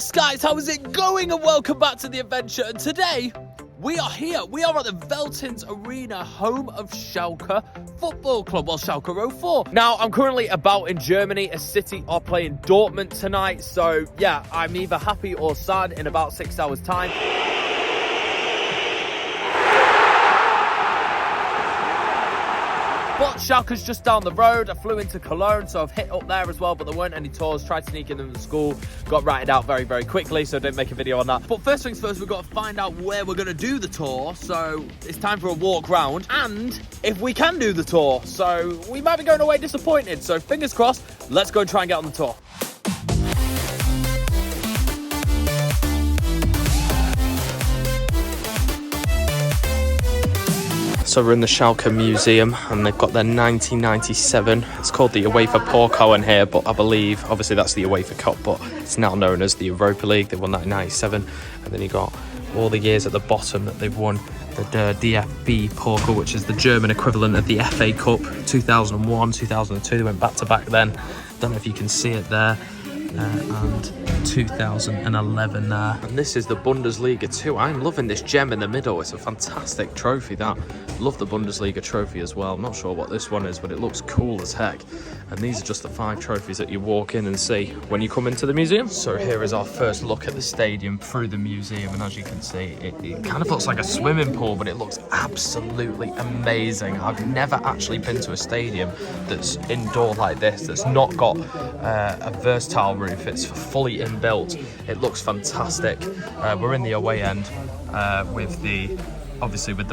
Yes guys, how is it going? And welcome back to the adventure. And today, we are here. We are at the Veltins Arena, home of Schalke Football Club, well, Schalke 04. Now, I'm currently about in Germany. A City are playing Dortmund tonight. So, yeah, I'm either happy or sad in about 6 hours' time. But Schalke's just down the road. I flew into Cologne, so I've hit up there as well, but there weren't any tours. Tried sneaking them to school, got ratted out very, very quickly, so I didn't make a video on that. But first things first, we've got to find out where we're going to do the tour. So it's time for a walk round, and if we can do the tour. So we might be going away disappointed. So fingers crossed, let's go and try and get on the tour. So we're in the Schalke Museum and they've got their 1997, it's called the UEFA Pokal in here, but I believe, obviously that's the UEFA Cup, but it's now known as the Europa League. They won that in 97, and then you got all the years at the bottom that they've won. The DFB Pokal, which is the German equivalent of the FA Cup, 2001, 2002, they went back to back then. Don't know if you can see it there. And 2011 there. And this is the Bundesliga too. I'm loving this gem in the middle. It's a fantastic trophy, that. Love the Bundesliga trophy as well. I'm not sure what this one is, but it looks cool as heck. And these are just the 5 trophies that you walk in and see when you come into the museum. So here is our first look at the stadium through the museum, and as you can see, it kind of looks like a swimming pool, but it looks absolutely amazing. I've never actually been to a stadium that's indoor like this, that's not got a versatile roof. It's fully inbuilt. It looks fantastic. We're in the away end with the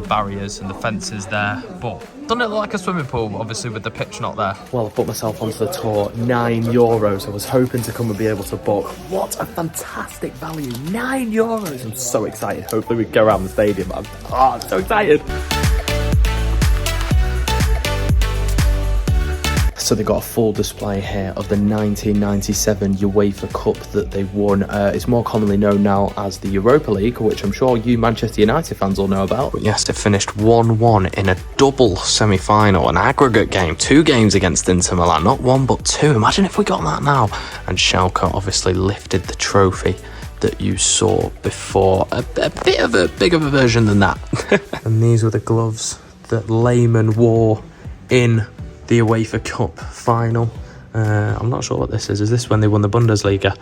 barriers and the fences there, but doesn't it look like a swimming pool, obviously with the pitch not there? Well, I put myself onto the tour, €9. I was hoping to come and be able to book. What a fantastic value, €9. I'm so excited. Hopefully we can go around the stadium. I'm so excited. So they got a full display here of the 1997 UEFA Cup that they won. It's more commonly known now as the Europa League, which I'm sure you Manchester United fans all know about. But yes, they finished 1-1 in a double semi-final, an aggregate game. 2 games against Inter Milan, not 1 but 2. Imagine if we got that now. And Schalke obviously lifted the trophy that you saw before. A bit of a bigger version than that. And these were the gloves that Lehmann wore in the UEFA Cup final. I'm not sure what this is. Is this when they won the Bundesliga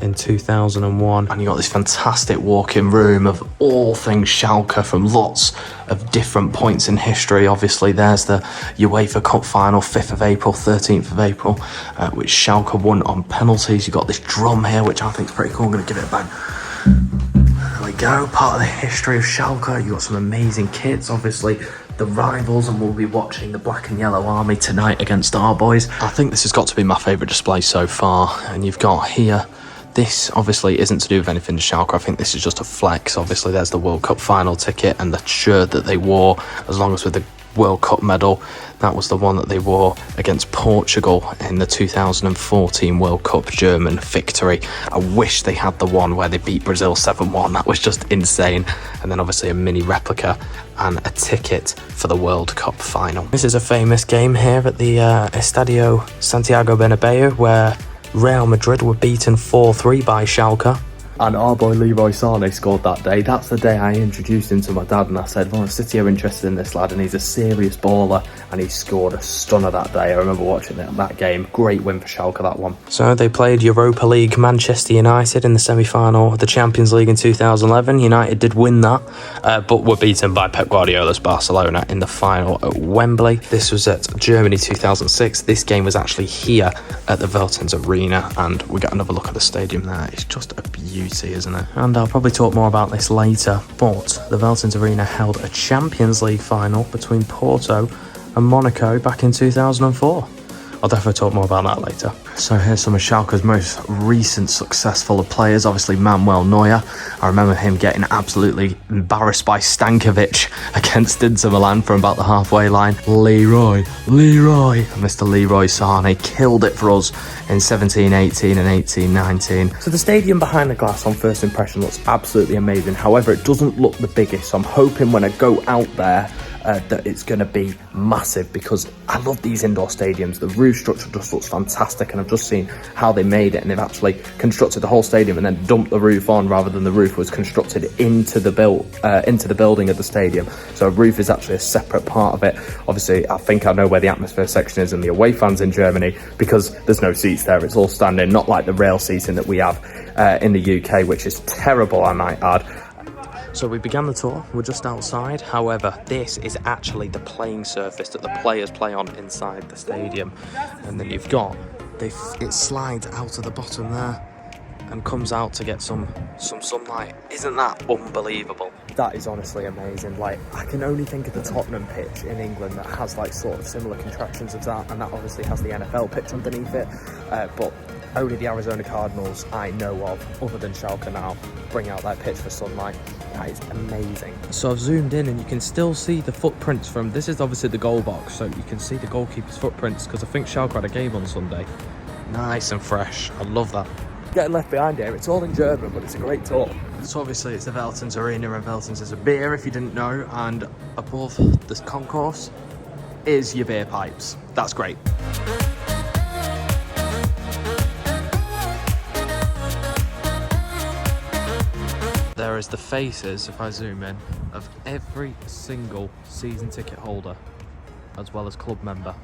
in 2001? And you got this fantastic walk-in room of all things Schalke from lots of different points in history. Obviously, there's the UEFA Cup final, 5th of April, 13th of April, which Schalke won on penalties. You got this drum here, which I think is pretty cool. I'm going to give it a bang. There we go. Part of the history of Schalke. You got some amazing kits, obviously. The rivals, and we'll be watching the Black and Yellow Army tonight against our boys. I think this has got to be my favourite display so far. And you've got here, this obviously isn't to do with anything to Schalke. I think this is just a flex. Obviously there's the World Cup final ticket and the shirt that they wore, as long as with the World Cup medal. That was the one that they wore against Portugal in the 2014 World Cup German victory. I wish they had the one where they beat Brazil 7-1. That was just insane. And then obviously a mini replica and a ticket for the World Cup final. This is a famous game here at the Estadio Santiago Bernabeu, where Real Madrid were beaten 4-3 by Schalke. And our boy Leroy Sané scored that day. That's the day I introduced him to my dad, and I said, well, City are interested in this lad, and he's a serious baller, and he scored a stunner that day. I remember watching that game. Great win for Schalke, that one. So they played Europa League Manchester United in the semi-final of the Champions League in 2011. United did win that, but were beaten by Pep Guardiola's Barcelona in the final at Wembley. This was at Germany 2006. This game was actually here at the Veltins Arena, and we got another look at the stadium there. It's just a beauty, isn't it? And I'll probably talk more about this later, but the Veltins Arena held a Champions League final between Porto and Monaco back in 2004. I'll definitely talk more about that later. So here's some of Schalke's most recent successful players. Obviously Manuel Neuer. I remember him getting absolutely embarrassed by Stankovic against Inter Milan from about the halfway line. Leroy, and Mr. Leroy Sané killed it for us in 17-18 and 18-19. So the stadium behind the glass on first impression looks absolutely amazing. However, it doesn't look the biggest. So I'm hoping when I go out there that it's going to be massive, because I love these indoor stadiums. The roof structure just looks fantastic, and I've just seen how they made it, and they've actually constructed the whole stadium and then dumped the roof on, rather than the roof was constructed into the building of the stadium. So a roof is actually a separate part of it. Obviously, I think I know where the atmosphere section is and the away fans in Germany, because there's no seats there. It's all standing, not like the rail seating that we have in the UK, which is terrible, I might add. So we began the tour, we're just outside. However, this is actually the playing surface that the players play on inside the stadium. And then you've got, it slides out of the bottom there and comes out to get some sunlight. Isn't that unbelievable? That is honestly amazing. Like, I can only think of the Tottenham pitch in England that has like sort of similar contractions of that, and that obviously has the NFL pitch underneath it. But only the Arizona Cardinals I know of, other than Schalke now, bring out that pitch for sunlight. That is amazing. So I've zoomed in and you can still see the footprints from, this is obviously the goal box, so you can see the goalkeeper's footprints, because I think Schalke had a game on Sunday. Nice and fresh. I love that. Getting left behind here, it's all in German, but it's a great tour. So obviously it's the Veltins Arena, and Veltins is a beer, if you didn't know, and above this concourse is your beer pipes. That's great. There is the faces, if I zoom in, of every single season ticket holder, as well as club member.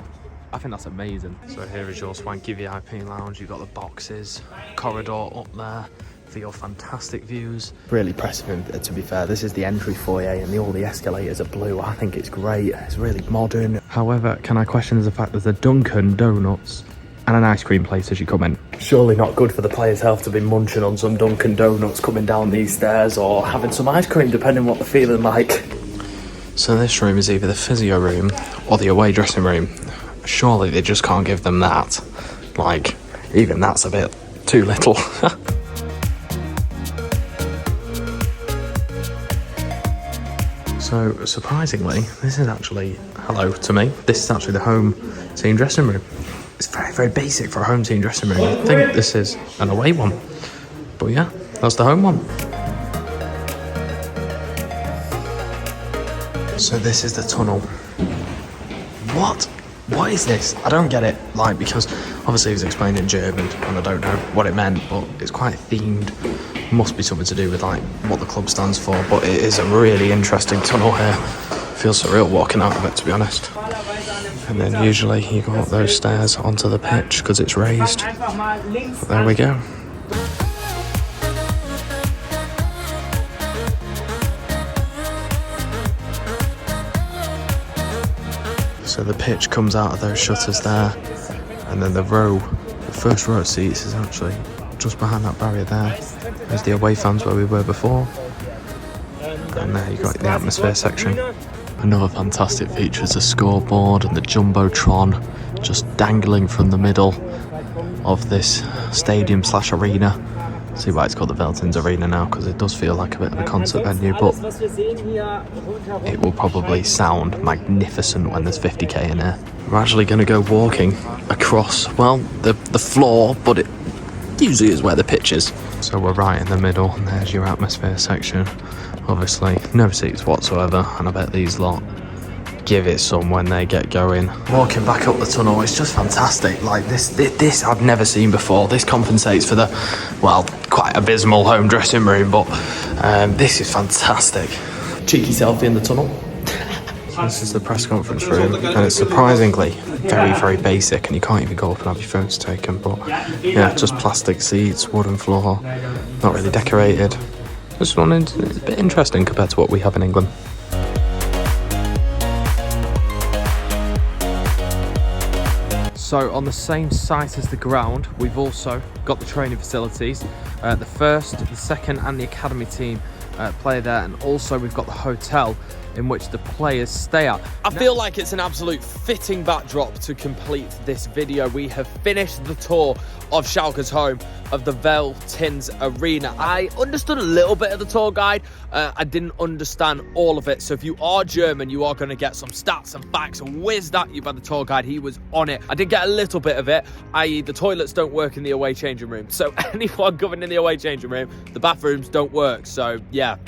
I think that's amazing. So here is your swanky VIP lounge. You've got the boxes, corridor up there for your fantastic views. Really impressive, to be fair. This is the entry foyer, and all the escalators are blue. I think it's great. It's really modern. However, can I question the fact there's a Dunkin' Donuts and an ice cream place as you come in? Surely not good for the players' health to be munching on some Dunkin' Donuts coming down these stairs, or having some ice cream, depending what they're feeling like. So this room is either the physio room or the away dressing room. Surely they just can't give them that. Like, even that's a bit too little. So, surprisingly, this is actually, hello to me, this is actually the home team dressing room. It's very, very basic for a home team dressing room. I think this is an away one. But yeah, that's the home one. So this is the tunnel. What is this? I don't get it. Like, because obviously it was explained in German and I don't know what it meant, but it's quite themed. Must be something to do with like what the club stands for, but it is a really interesting tunnel here. Feels surreal walking out of it, to be honest. And then usually you go up those stairs onto the pitch because it's raised. But there we go. So the pitch comes out of those shutters there, and then the first row of seats is actually just behind that barrier there. There's the away fans where we were before, and there you've got the atmosphere section. Another fantastic feature is the scoreboard and the jumbotron just dangling from the middle of this stadium / arena. See why it's called the Veltins Arena now, because it does feel like a bit of a concert venue, but it will probably sound magnificent when there's 50k in there. We're actually going to go walking across, well, the floor, but it usually is where the pitch is. So we're right in the middle, and there's your atmosphere section. Obviously, no seats whatsoever, and I bet these lot give it some when they get going. Walking back up the tunnel, it's just fantastic. Like this I've never seen before. This compensates for the, well, quite abysmal home dressing room, but this is fantastic. Cheeky selfie in the tunnel. So this is the press conference room, and it's surprisingly very, very basic, and you can't even go up and have your phones taken, but yeah, just plastic seats, wooden floor, not really decorated. This one is a bit interesting compared to what we have in England. So on the same site as the ground, we've also got the training facilities. The first, the second and the academy team play there, and also we've got the hotel in which the players stay at. I feel like it's an absolute fitting backdrop to complete this video. We have finished the tour of Schalke's home of the Veltins Arena. I understood a little bit of the tour guide. I didn't understand all of it. So if you are German, you are going to get some stats and facts. Whiz that, you've had the tour guide. He was on it. I did get a little bit of it, i.e. the toilets don't work in the away changing room. So anyone going in the away changing room, the bathrooms don't work. So yeah,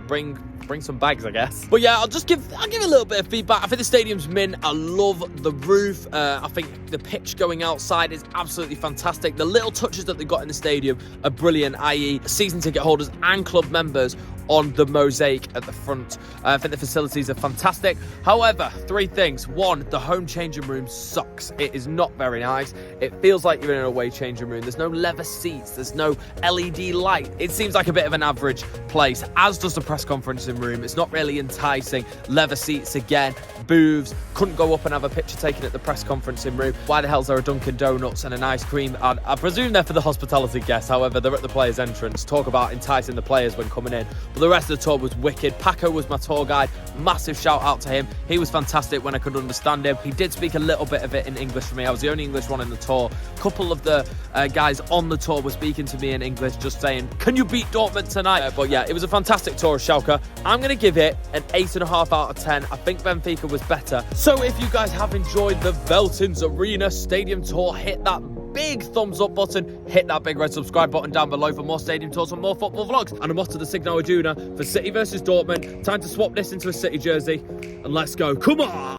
bring bring some bags, I guess. But yeah, I'll give a little bit of feedback. I think the stadium's mint. I love the roof. I think the pitch going outside is absolutely fantastic. The little touches that they got in the stadium are brilliant, i.e. season ticket holders and club members on the mosaic at the front. I think the facilities are fantastic. However, 3 things. 1, the home changing room sucks. It is not very nice. It feels like you're in an away changing room. There's no leather seats. There's no LED light. It seems like a bit of an average place, as does the press conferencing room. It's not really enticing. Leather seats again, booths. Couldn't go up and have a picture taken at the press conferencing room. Why the hell's there a Dunkin' Donuts and an ice cream? I presume they're for the hospitality guests. However, they're at the players' entrance. Talk about enticing the players when coming in. But the rest of the tour was wicked. Paco was my tour guide. Massive shout out to him. He was fantastic when I could understand him. He did speak a little bit of it in English for me. I was the only English one in the tour. A couple of the guys on the tour were speaking to me in English, just saying, can you beat Dortmund tonight? But yeah, it was a fantastic tour of Schalke. I'm going to give it an 8.5 out of 10. I think Benfica was better. So if you guys have enjoyed the Veltins Arena Stadium Tour, hit that big thumbs up button, hit that big red subscribe button down below for more stadium tours and more football vlogs. And I'm off to the Signal Iduna for City versus Dortmund. Time to swap this into a City jersey and let's go. Come on!